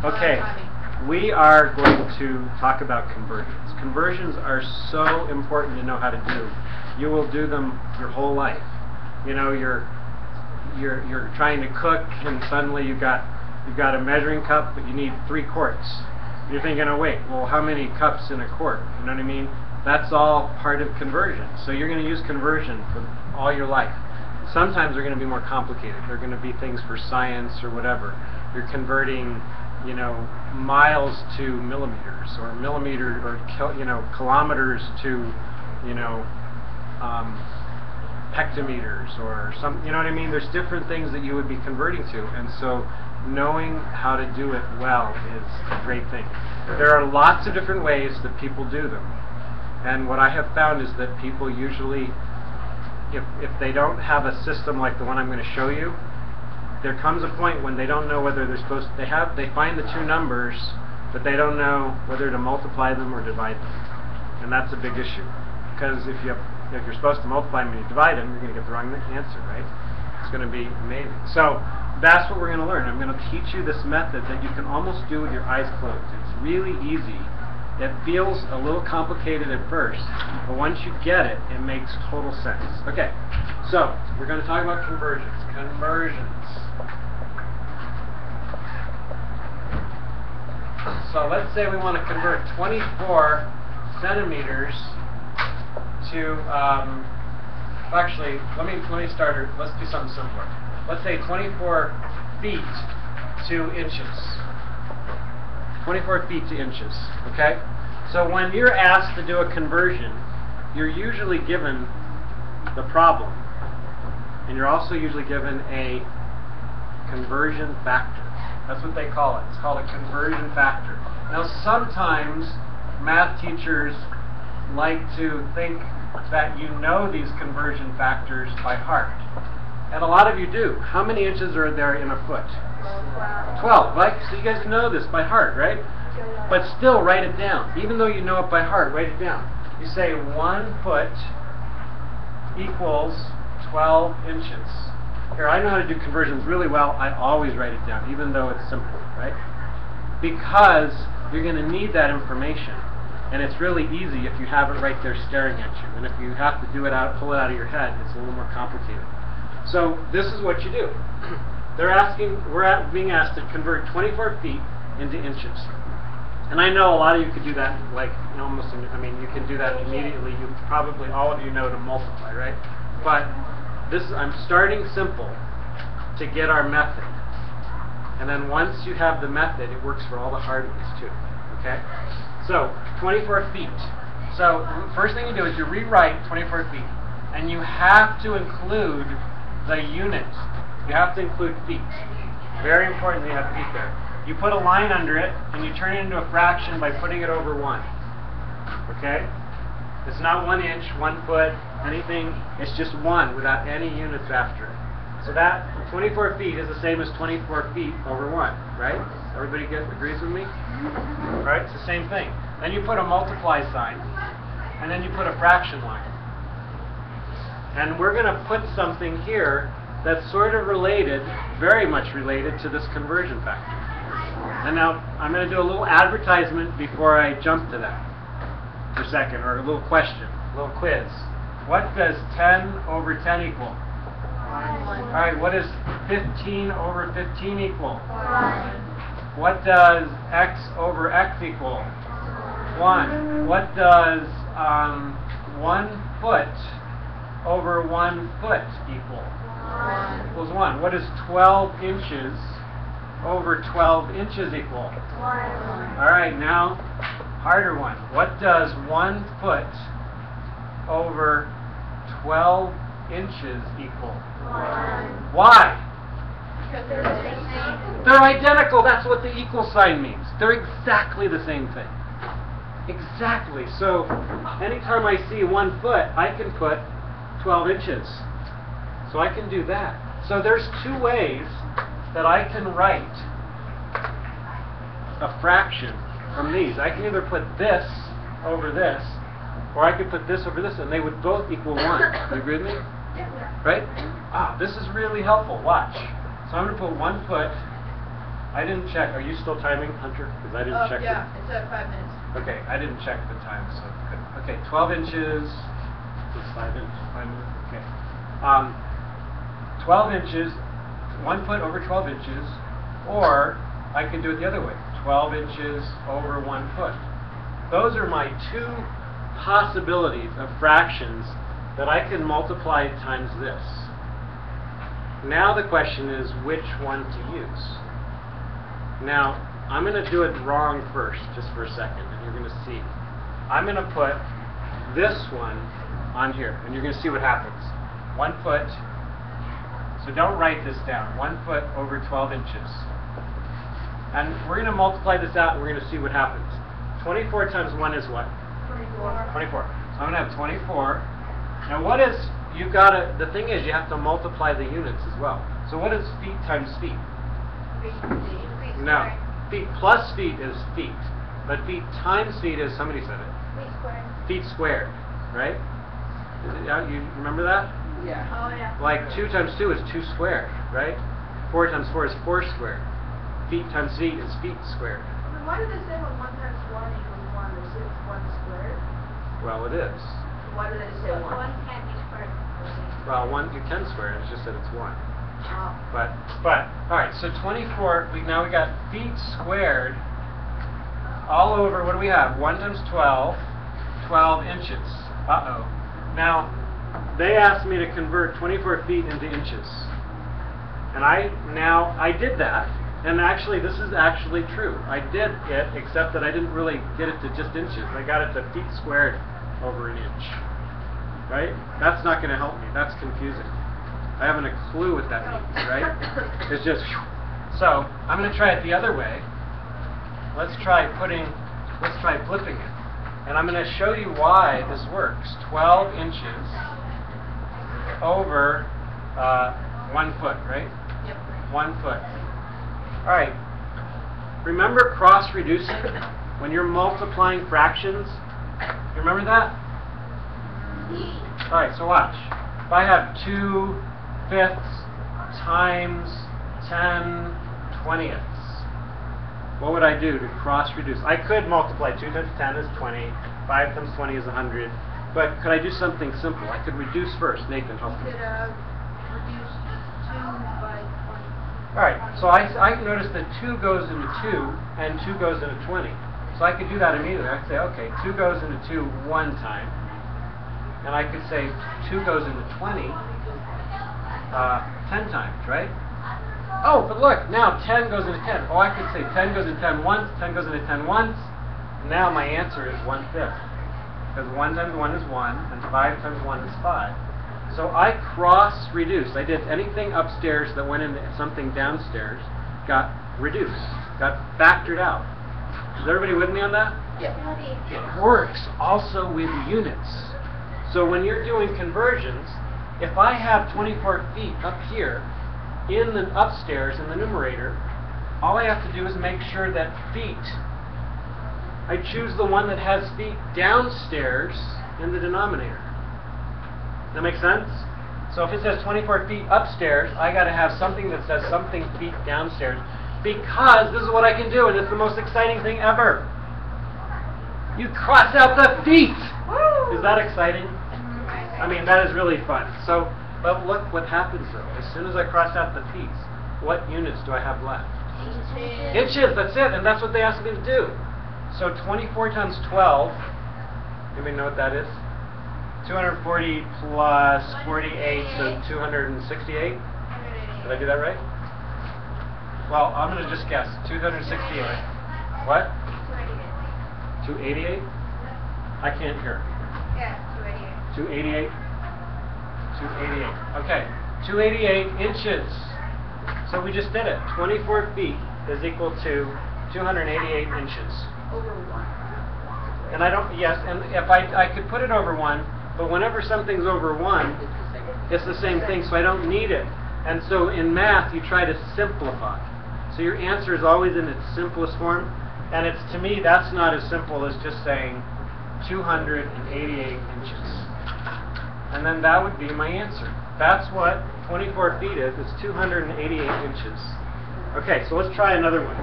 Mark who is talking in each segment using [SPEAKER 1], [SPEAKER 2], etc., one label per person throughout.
[SPEAKER 1] Okay, we are going to talk about conversions. Conversions are so important to know how to do. You will do them your whole life. You know, you're trying to cook, and suddenly you've got a measuring cup, but you need 3 quarts. You're thinking, oh wait, well, how many cups in a quart? You know what I mean? That's all part of conversion. So you're going to use conversion for all your life. Sometimes they're going to be more complicated. They're going to be things for science or whatever. You're converting, you know, miles to millimeters, or millimeter, or kilometers to, you know, hectometers, or some. You know what I mean? There's different things that you would be converting to, and so knowing how to do it well is a great thing. There are lots of different ways that people do them, and what I have found is that people usually, if they don't have a system like the one I'm going to show you, there comes a point when they don't know whether they're supposed to, they find the 2 numbers, but they don't know whether to multiply them or divide them. And that's a big issue, because if you're supposed to multiply them and you divide them, you're going to get the wrong answer, right? It's going to be amazing. So that's what we're going to learn. I'm going to teach you this method that you can almost do with your eyes closed. It's really easy. It feels a little complicated at first, but once you get it, it makes total sense. Okay, so we're going to talk about conversions. Conversions. So let's say we want to convert 24 centimeters to, actually, let me start, let's do something simpler. Let's say 24 feet to inches. 24 feet to inches, okay? So when you're asked to do a conversion, you're usually given the problem, and you're also usually given a conversion factor. That's what they call it. It's called a conversion factor. Now sometimes math teachers like to think that you know these conversion factors by heart. And a lot of you do. How many inches are there in a foot? 12, right? So you guys know this by heart, right? But still write it down. Even though you know it by heart, write it down. You say 1 foot equals 12 inches. Here, I know how to do conversions really well. I always write it down, even though it's simple, right? Because you're going to need that information. And it's really easy if you have it right there staring at you. And if you have to do it out, pull it out of your head, it's a little more complicated. So this is what you do. We're being asked to convert 24 feet into inches. And I know a lot of you could do that, like, almost, I mean, you can do that immediately. You probably, all of you know to multiply, right? But I'm starting simple to get our method. And then once you have the method, it works for all the hard ones too, okay? So, 24 feet. So, first thing you do is you rewrite 24 feet. And you have to include the unit. You have to include feet. Very important that you have feet there. You put a line under it, and you turn it into a fraction by putting it over 1. Okay? It's not 1 inch, 1 foot, anything. It's just 1 without any units after it. So that 24 feet is the same as 24 feet over 1, right? Everybody agrees with me? Right? It's the same thing. Then you put a multiply sign, and then you put a fraction line. And we're going to put something here that's sort of related, very much related, to this conversion factor. And now I'm going to do a little advertisement before I jump to that for a second, or a little question, a little quiz. What does 10 over 10 equal? 1. Alright, what does 15 over 15 equal? 1. What does x over x equal? 1. What does 1 foot over 1 foot equal? 1. Equals 1. What does 12 inches over 12 inches equal? 1. Alright, now, harder one. What does 1 foot over 12 inches equal? 1. Why?
[SPEAKER 2] Because they're the same.
[SPEAKER 1] They're identical. That's what the equal sign means. They're exactly the same thing. Exactly. So, anytime I see 1 foot, I can put 12 inches. So I can do that. So there's 2 ways that I can write a fraction from these. I can either put this over this, or I could put this over this, and they would both equal 1. You agree with me? Right? Ah, this is really helpful. Watch. So I'm going to put 1 foot I didn't check. Are you still timing, Hunter? Because I didn't check.
[SPEAKER 2] Yeah, it's at 5 minutes.
[SPEAKER 1] Okay, I didn't check the time, so good. Okay, 12 inches. It's 5 inches. 5 minutes. Okay. 12 inches, 1 foot over 12 inches, or I can do it the other way. 12 inches over 1 foot. Those are my two possibilities of fractions that I can multiply times this. Now the question is which one to use. Now, I'm going to do it wrong first, just for a second, and you're going to see. I'm going to put this one on here, and you're going to see what happens. 1 foot, so don't write this down, 1 foot over 12 inches. And we're going to multiply this out, and we're going to see what happens. 24 times 1 is what?
[SPEAKER 2] 24.
[SPEAKER 1] 24. So I'm going to have 24. Now what is, you've got to, the thing is you have to multiply the units as well. So what is feet times feet? No. Feet plus feet is feet. But feet times feet is, somebody said it.
[SPEAKER 2] Feet squared.
[SPEAKER 1] Feet squared, right? Is it, you remember that?
[SPEAKER 2] Yeah. Oh, yeah.
[SPEAKER 1] Like 2 times 2 is 2 squared, right? 4 times 4 is 4 squared. Feet times feet is feet squared.
[SPEAKER 2] Then why did they say when 1 times 1 equals 1, they say it's 1 squared?
[SPEAKER 1] Well, it is.
[SPEAKER 2] Why did they say 1? 1 can't be squared.
[SPEAKER 1] Well, you can square it, it's just that it's 1.
[SPEAKER 2] Oh.
[SPEAKER 1] But, all right, so 24, now we got feet squared all over, what do we have? 1 times 12, 12 inches. Uh-oh. Now, they asked me to convert 24 feet into inches. And I did that, and actually, this is actually true. I did it, except that I didn't really get it to just inches. I got it to feet squared over an inch. Right? That's not going to help me. That's confusing. I haven't a clue what that means, right? It's just, so I'm going to try it the other way. Let's try flipping it. And I'm going to show you why this works. 12 inches over 1 foot, right?
[SPEAKER 2] Yep.
[SPEAKER 1] 1 foot. All right. Remember cross-reducing? When you're multiplying fractions? You remember that? All right, so watch. If I have 2/5 times 10/20, what would I do to cross-reduce? I could multiply 2 times 10 is 20, 5 times 20 is 100, but could I do something simple? I could reduce first. Nathan, help me.
[SPEAKER 2] You could reduce 2 by 20.
[SPEAKER 1] All right, so I noticed that 2 goes into 2 and 2 goes into 20. So I could do that immediately. I could say, okay, 2 goes into 2 1 time. And I could say 2 goes into 20 10 times, right? Oh, but look, now 10 goes into 10. Oh, I could say 10 goes into 10 once, 10 goes into 10 once. Now my answer is 1/5. Because 1 times 1 is 1, and 5 times 1 is 5. So I cross-reduced. I did anything upstairs that went into something downstairs got reduced, got factored out. Is everybody with me on that?
[SPEAKER 2] Yeah.
[SPEAKER 1] It works also with units. So when you're doing conversions, if I have 24 feet up here in the upstairs in the numerator, all I have to do is make sure that feet, I choose the one that has feet downstairs in the denominator. That make sense? So if it says 24 feet upstairs, I got to have something that says something feet downstairs, because this is what I can do, and it's the most exciting thing ever. You cross out the feet!
[SPEAKER 2] Woo!
[SPEAKER 1] Is that exciting? I mean, that is really fun. So, but look what happens though. As soon as I cross out the feet, what units do I have left? Inches, that's it, and that's what they asked me to do. So 24 times 12, anybody know what that is? 240 plus 48, so 268? Did I do that right? Well, I'm going to just guess. 268. What? 288? I can't hear.
[SPEAKER 2] Yeah, 288.
[SPEAKER 1] 288? 288. Okay. 288 inches. So we just did it. 24 feet is equal to 288 inches.
[SPEAKER 2] Over 1.
[SPEAKER 1] And I don't, yes, and if I could put it over 1, but whenever something's over 1, it's the same thing, so I don't need it. And so in math, you try to simplify. So your answer is always in its simplest form. And it's, to me, that's not as simple as just saying 288 inches. And then that would be my answer. That's what 24 feet is. It's 288 inches. Okay, so let's try another one.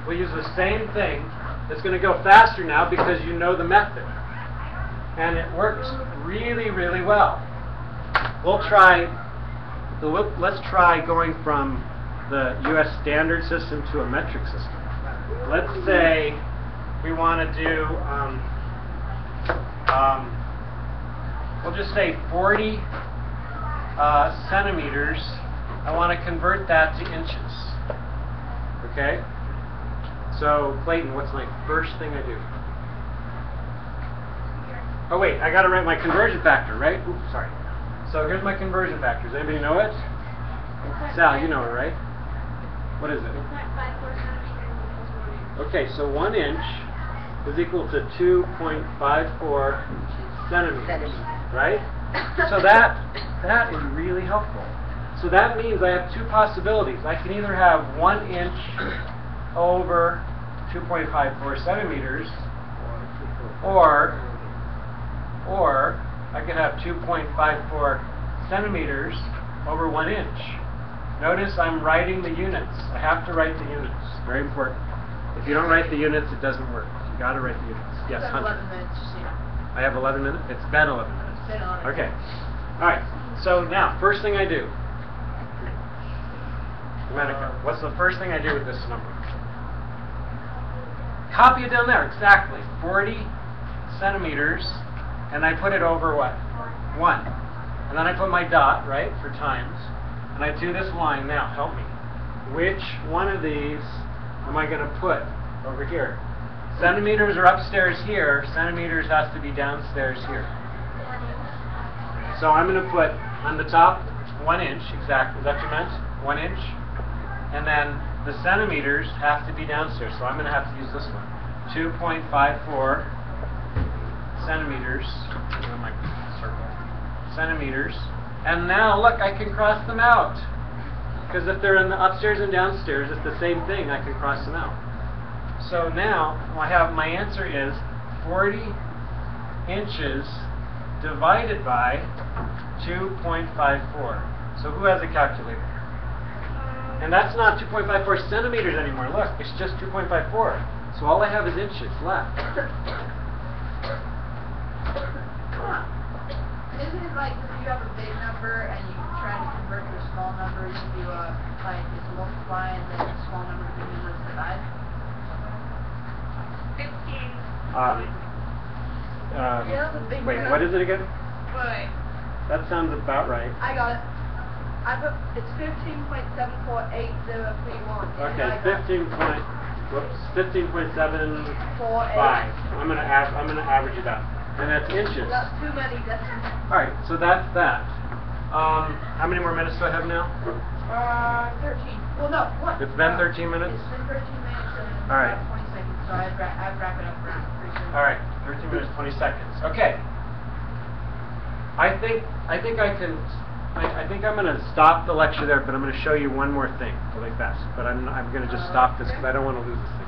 [SPEAKER 1] We'll use the same thing. It's going to go faster now because you know the method. And it works really, really well. Let's try going from the U.S. standard system to a metric system. Let's say we want to do, we'll just say 40 centimeters. I want to convert that to inches. Okay? So, Clayton, what's my first thing I do? Oh wait, I got to write my conversion factor, right? Oops, sorry. So here's my conversion factor. Does anybody know it? Sal, you know it, right? What is it? Okay, so 1 inch is equal to 2.54 centimeters, right? So that is really helpful. So that means I have two possibilities. I can either have 1 inch over 2.54 centimeters, or I could have 2.54 centimeters over 1 inch. Notice I'm writing the units. I have to write the units. Very important. If you don't write the units, it doesn't work. You got to write the units. Yes, Hunter.
[SPEAKER 2] 11 minutes.
[SPEAKER 1] I have 11 minutes? It's been 11 minutes.
[SPEAKER 2] It's been 11
[SPEAKER 1] Okay. All right. So now, first thing I do. Domenica, what's the first thing I do with this number? Copy it down there. Exactly. 40 centimeters. And I put it over what? 1. And then I put my dot, right, for times. And I do this line. Now, help me. Which one of these am I going to put over here? Centimeters are upstairs here. Centimeters has to be downstairs here. So I'm going to put on the top 1 inch, exactly. Is that what you meant? 1 inch. And then the centimeters have to be downstairs. So I'm going to have to use this one. 2.54 centimeters. My circle. Centimeters. And now, look, I can cross them out. Because if they're in the upstairs and downstairs, it's the same thing. I can cross them out. So now, I have my answer is 40 inches divided by 2.54. So who has a calculator? And that's not 2.54 centimeters anymore. Look, it's just 2.54. So all I have is inches left.
[SPEAKER 2] Isn't it like if you have a big number and you try to convert to a small number, you do like it's a multiply and then a small number can be let's divide? 15.
[SPEAKER 1] Wait, what is it again?
[SPEAKER 2] Wait.
[SPEAKER 1] That sounds about right.
[SPEAKER 2] I got it. I put it's 15.748031.
[SPEAKER 1] Okay, 15.745. I'm gonna average it out, and that's inches.
[SPEAKER 2] That's too many. That's too many.
[SPEAKER 1] All right, so that's that. How many more minutes do I have now?
[SPEAKER 2] 13. Well, no. What?
[SPEAKER 1] It's been 13 minutes.
[SPEAKER 2] It's been 13 minutes and
[SPEAKER 1] all right.
[SPEAKER 2] 20 seconds. So I'd wrap it up around 3 seconds.
[SPEAKER 1] All right, 13 minutes 20 seconds. Okay. I think I'm going to stop the lecture there, but I'm going to show you one more thing really fast. But I'm going to just stop this because I don't want to lose this.